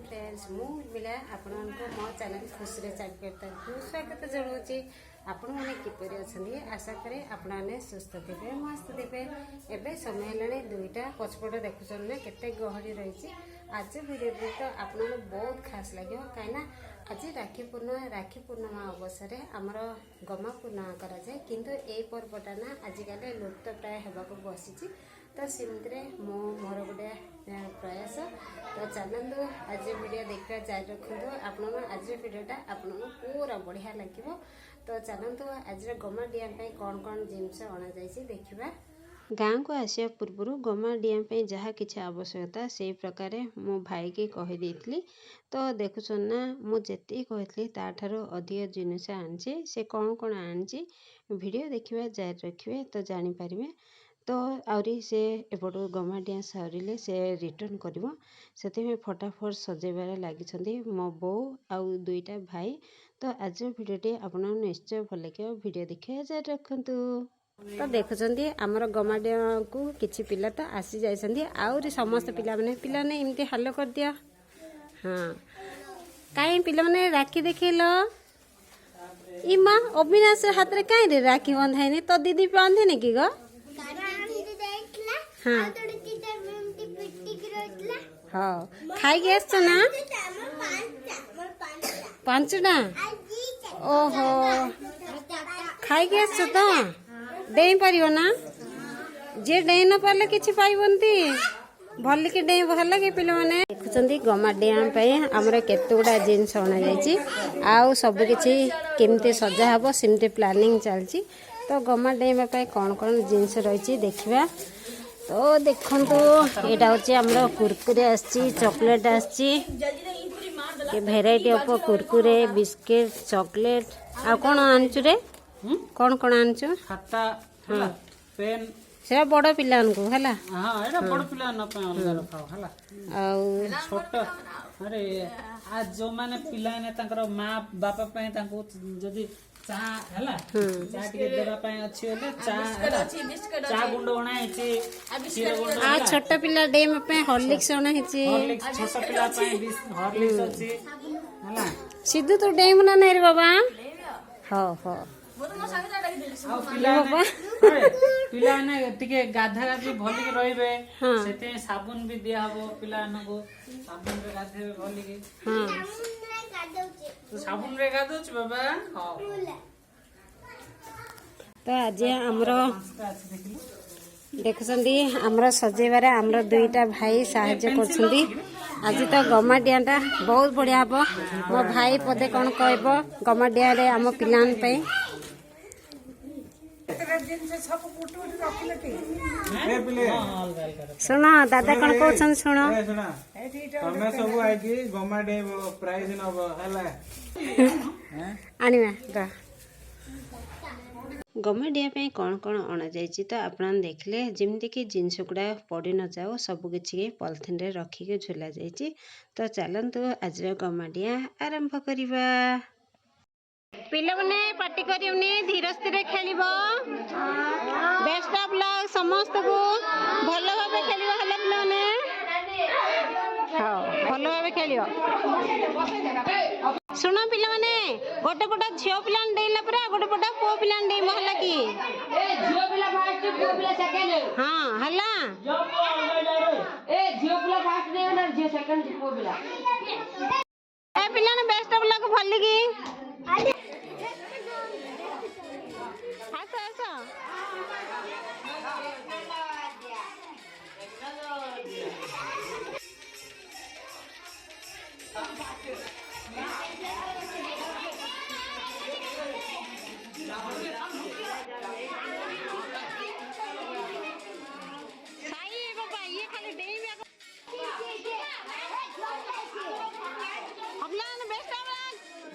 Friends मुला आपण मो चैनल खुशी चाकरता स्वागत जनाऊँगी आपण मैंने किपर अच्छे आशा करे आपण मैंने सुस्थ थे मस्त थे एवं समय है 2टा पचपट देखुन केते गहली रही आज वीडियो तो आपण बहुत खास लगे कहीं आज राखी पूर्णिमा अवसर आमर गमा पूर्णिमा कराए किंतु ए पर्वटा ना आजिकल लुप्त प्राय होगा बसी तो सेमती मोर गोटे प्रयास तो चलतु आज वीडियो देखा जारी रखु आपण आज वीडियोटा आपन पूरा बढ़िया लगे तो चलतु आज गमा डिया कौन कौन जिनस अणा देखा गाँव को आसिया पूर्व गमा डिया जहाँ किसी आवश्यकता से प्रकार मो भाई की कहीदे तो देखुन ना मुझे कही ताठार अधिक जिनस आनी से कौन कौन आनी वीडियो देखा जारी रखिए तो जानीपर तो आउरी से एपटू गमा डिया सरिले से रिटर्न करिवो से फटाफट सजेबार लगी मो बो आउ 2टा भाई तो आज वीडियोटी आपन निश्चय भल लगे वीडियो देखा जारी रखु तो देखुं आमर गमा डिया को किसी पिला तो आसी जाइए आउरी समस्त पिला ने इमती हाल कर दिया हाँ कहीं पिला ने राखी देखेल इमा अविनाश हाथ में कहीं राखी बंधाई तो दीदी बांधे कि गो हाँ हाँ खाई आस ना 5टा ओहो खाई आस तो डेई पार ना जे डेई न पारे कि पाइबंती भल कि डेई भल कि पे देखुं गमा डिया आमर केतुड़ा जिनस अणा सबकि केमती सजा हम सेमती प्लानिंग चलती तो गमा डिया कौन कौन जिनस रही देखा तो देखु यहाँ हूँ आमर कुरकुरे आसी चॉकलेट आसी variety of Kurkure biscuit chocolate आ कौन आनचु रे कौन कौन आनचु खाता हाँ पेन से बड़ पिला है हाँ एटा बड़ पिला न पे अलग रखाओ हला आ छोट अरे आज जो माने पिला ने तांकर मां बापा पे तांको जदी चा हला चा टिके देबा पे अछि ओले चा चा गुंड बना हेछि क्षीर गुंड आ छोट पिला डेम पे हॉर्लिक्स बना हेछि हॉर्लिक्स छोट पिला पे हॉर्लिक्स अछि हला सिद्धू तो डेम ना नै रे बाबा हां हां पिला ने टिके गाधा गाधी भल के रहिबे सेते साबुन भी दिया हबो पिला को साबुन रे गाधे भल के हां तो साबुन रे गाधो छ बाबा हां तो आज हमरो देखुछंदी हमरो सजेबारे हमरो 2टा भाई सहाय्य करछंदी आज तो गमा डियाटा बहुत बढ़िया हबो मो भाई पदे कौन कहबो गमा डिया रे हम पिलान पे सुनो दादा कौन कहछन सुनो तमे सब आइकी गमा डे प्राइस नबो हला आनिमा गा गमा डिया कौन कौन अणा जाइए तो आप देखले जमती कि जिनस गुड़ा पड़ न जाओ सबकि पॉलिथिन रे रखिक झुला जाइए तो चलतु आज गमा डिया आरंभ करवा पिला माने पार्टी करिवनी धीरे धीरे खेलिबो बेस्ट ऑफ लक समस्त को भलो भाबे खेलिबो हला पिला माने हां भलो भाबे खेलिबो सुनो पिला माने गोटे पटा झियो पिला देला परा गोटे पटा पो पिला दे महला की ए झियो पिला फर्स्ट पो पिला सेकंड हां हला ए झियो पिला फर्स्ट दे ना झियो सेकंड पो पिला ए पिला ने बेस्ट ऑफ लक भल्ली की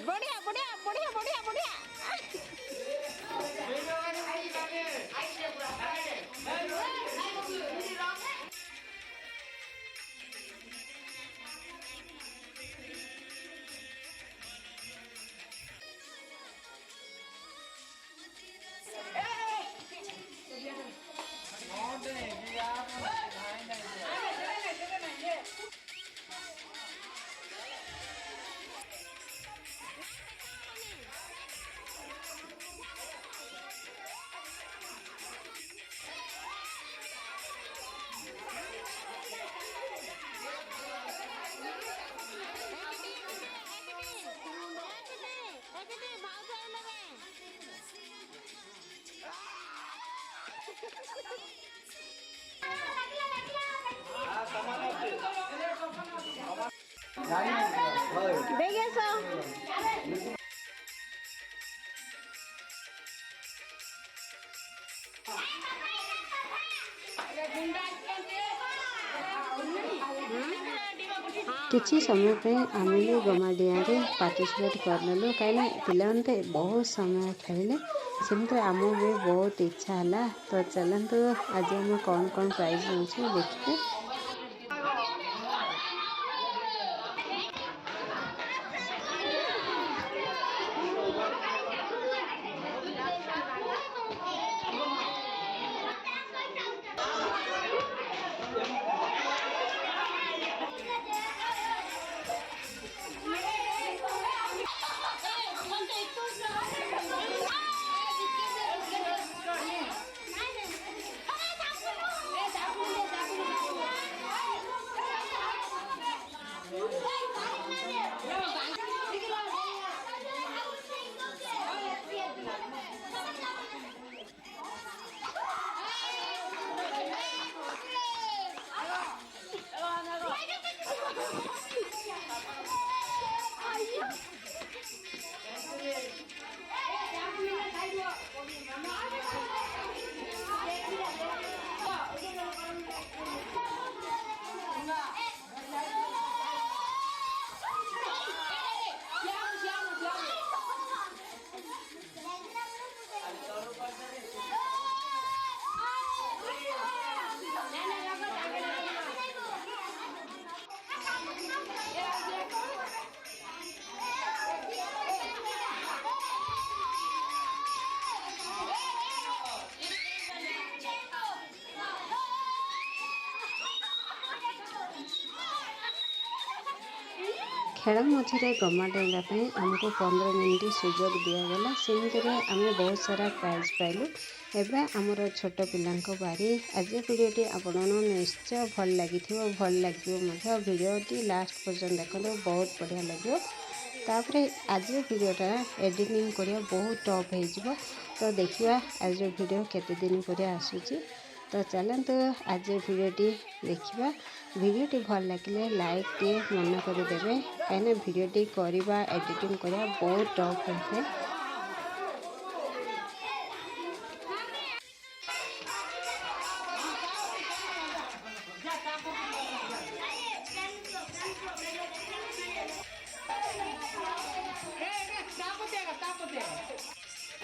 बढ़िया बढ़िया बढ़िया बढ़िया बढ़िया ଦେଇକି ଆସ। କିଛି ସମୟ ପାଇଁ ଆମେ ବି ଗମାଡ଼ିଆରେ ପାର୍ଟିସିପେଟ୍ କରିନେଲୁ କାହିଁକିନା ପିଲାମାନେ ତ ବହୁତ ସମୟ ଖେଳିଲେ ସେମିତି ଆମକୁ ବି ବହୁତ ଇଚ୍ଛା ହେଲା। ତ ଚାଲନ୍ତୁ ଆଜି ଆମେ କ'ଣ କ'ଣ ପ୍ରାଇଜ୍ ନେଉଛୁ ଦେଖିବେ। ଖେଳ ମଝିରେ ଗମା ଡେଇଁବା ପାଇଁ ଆମକୁ 15 ମିନିଟ୍ ସୁଯୋଗ ଦିଆଗଲା। ସେମିତିରେ ଆମେ ବହୁତ ସାରା ପ୍ରାଇଜ୍ ପାଇଲୁ। ଏବେ ଆମର ଛୋଟ ପିଲାଙ୍କ ବାରି। ଆଜି ଭିଡ଼ିଓଟି ଆପଣଙ୍କୁ ନିଶ୍ଚୟ ଭଲ ଲାଗିଥିବ, ଭଲ ଲାଗିବ ମଧ୍ୟ। ଭିଡ଼ିଓଟି ଲାଷ୍ଟ ପର୍ଯ୍ୟନ୍ତ ଦେଖନ୍ତୁ, ବହୁତ ବଢ଼ିଆ ଲାଗିବ। ତାପରେ ଆଜିର ଭିଡ଼ିଓଟା ଏଡ଼ିଟିଂ କରିବା ବହୁତ ଟଫ୍ ହେଇଯିବ। ତ ଦେଖିବା ଆଜିର ଭିଡ଼ିଓ କେତେ ଦିନ ପରେ ଆସୁଛି। ତ ଚାଲନ୍ତୁ ଆଜି ଭିଡ଼ିଓଟି ଦେଖିବା। ଭିଡ଼ିଓଟି ଭଲ ଲାଗିଲେ ଲାଇକ୍ଟିଏ ମନେ କରିଦେବେ, କାହିଁକିନା ଭିଡ଼ିଓଟି କରିବା ଏଡ଼ିଟିଂ କରିବା ବହୁତ ଟଫ୍ ହୋଇଥାଏ।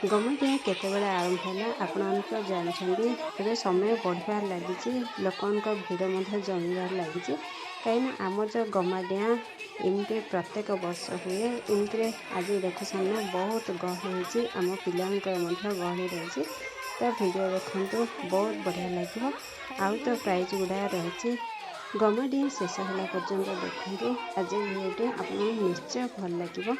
ଗମେଣ୍ଟ କେତେବେଳେ ଆରମ୍ଭ ହେଲା ଆପଣମାନେ ତ ଜାଣିଛନ୍ତି। ଏବେ ସମୟ ବଢ଼ିବାରେ ଲାଗିଛି, ଲୋକଙ୍କ ଭିଡ଼ ମଧ୍ୟ ଜମିବାରେ ଲାଗିଛି। କାହିଁକିନା ଆମର ଯେଉଁ ଗମାଡ଼ିଆ ଏମିତି ପ୍ରତ୍ୟେକ ବର୍ଷ ହୁଏ। ଏମିତିରେ ଆଜି ଦେଖୁଛନ୍ତି ନା ବହୁତ ଗହଳି ହେଇଛି, ଆମ ପିଲାଙ୍କର ମଧ୍ୟ ଗହଳି ରହିଛି। ତ ଭିଡ଼ିଓ ଦେଖନ୍ତୁ, ବହୁତ ବଢ଼ିଆ ଲାଗିବ। ଆଉ ତ ପ୍ରାଇଜ୍ ଗୁଡ଼ାକ ରହିଛି। ଗମାଡ଼ିଆ ଶେଷ ହେଲା ପର୍ଯ୍ୟନ୍ତ ଦେଖନ୍ତୁ। ଆଜି ଭିଡ଼ିଓଟି ଆପଣଙ୍କୁ ନିଶ୍ଚୟ ଭଲ ଲାଗିବ।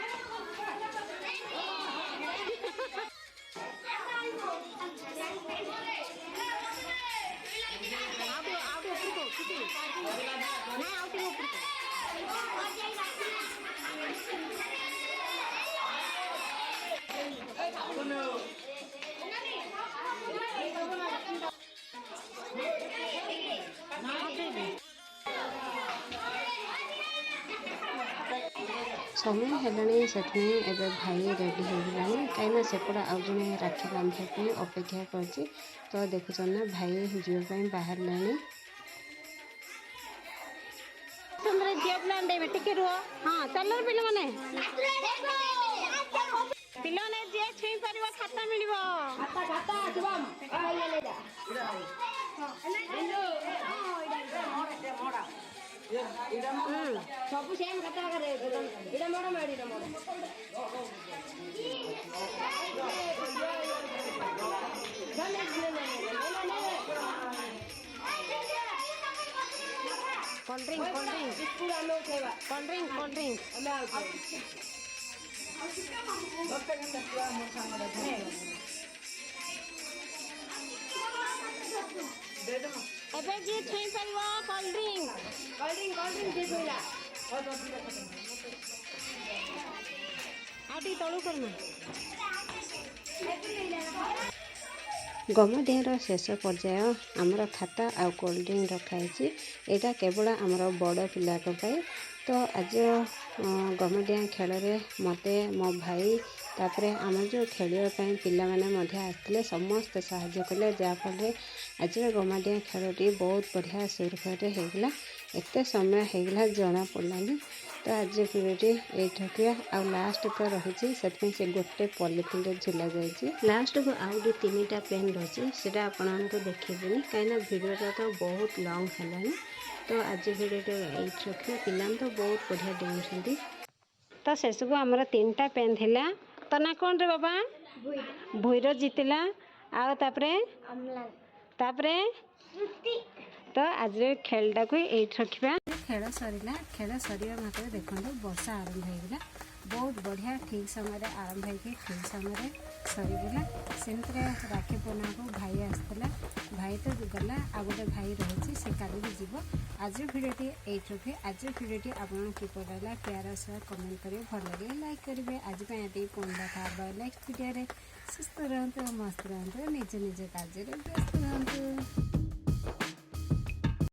ସମୟ ହେଲାଣି, ସେଥିପାଇଁ ଏବେ ଭାଇ ରେଡ଼ି ହେଇଗଲାଣି। କାହିଁକିନା ସେପଟେ ଆଉ ଜଣେ ରାକ୍ଷୀ ବାନ୍ଧିବା ପାଇଁ ଅପେକ୍ଷା କରିଛି। ତ ଦେଖୁଛନ୍ତି ନା, ଭାଇ ଯିବା ପାଇଁ ବାହାରିଲାଣି। ଝିଅ ପିଲା ଟିକେ ରୁହ। ହଁ ଚାଲ ପିଲାମାନେ, ପିଲାମାନେ ଯିଏ ଛୁଇଁ ପାରିବ ଖାତା ମିଳିବ। ସବୁ ସେମ୍ ଖାତା ଆକାରରେ ଏଇଟା ମୋଡ଼ ମାଡ଼ିଟା ମୋଡ଼। କୋଲ୍ଡ ଡ୍ରିଙ୍କ ଏବେ ଯିଏ ଛୁଇଁ ପାରିବ କୋଲ୍ଡ ଡ୍ରିଙ୍କ ଯିଏ ଛୁଇଁଲା ଆଉ ଟିକେ ତଳୁ କରମା। ଗମଡିଆର ଶେଷ ପର୍ଯ୍ୟାୟ ଆମର ଖାତା ଆଉ କୋଲ୍ଡ ଡ୍ରିଙ୍କ ରଖାହେଇଛି। ଏଇଟା କେବଳ ଆମର ବଡ଼ ପିଲାଙ୍କ ପାଇଁ। तो आज गमडिया खेल मते मो भाई तापरे आम जो खेलवाई पिला माने मध्य आसते समस्त साहाय्य कले जहाँफल आज गमडिया खेलटी बहुत बढ़िया सुरखुरे होगला एत समय होगला जना पड़ानी। तो आज भिडियोटी ये आ लास्ट तो रही से गोटे पॉलिथिन झुला जाए लास्ट को आउ दो तीन टा पेन रही है आपको देखेबी कहीं भिडियोटा तो बहुत लंग है। तो आज भिडियोटा ये रखिए पिला तो बहुत बढ़िया डेउंट तो शेष को आमर 3टा पेन थिला तो ना कौन रे बाबा भुईर जीतला आउे तो आज खेलटा को ये रखा खेल सरला खेल सर मात्र देखो वर्षा आरंभ होगा बहुत बढ़िया ठीक समय आरंभ हो ठीक समय सरीगला सेमती राखी पूर्णिमा को भाई आसला भाई तो गला आ गोटे भाई रही से काली जीव आज भिडियोटी ये रखे आज भिडियोटी आपको किपर लगा प्यार सह कमेंट करेंगे भल लगे लाइक करेंगे आज ये पुणी देखा नेक्स्ट भिडियो सुस्थ रहतु मस्त रहतु निज निज कार्य व्यस्त रहतु।